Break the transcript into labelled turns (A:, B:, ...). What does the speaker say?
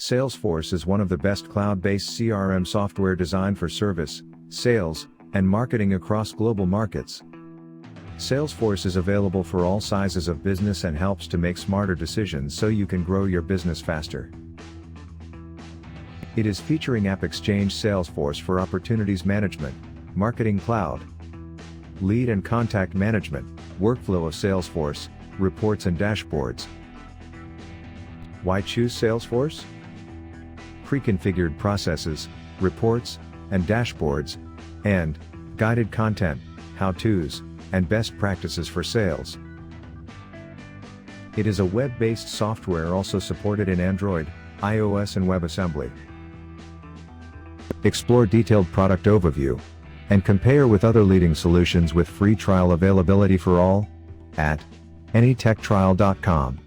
A: Salesforce is one of the best cloud-based CRM software designed for service, sales, and marketing across global markets. Salesforce is available for all sizes of business and helps to make smarter decisions so you can grow your business faster. It is featuring AppExchange Salesforce for opportunities management, marketing cloud, lead and contact management, workflow of Salesforce, reports and dashboards. Why choose Salesforce? Pre-configured processes, reports, and dashboards, and guided content, how-tos, and best practices for sales. It is a web-based software also supported in Android, iOS and WebAssembly. Explore detailed product overview and compare with other leading solutions with free trial availability for all at anytechtrial.com.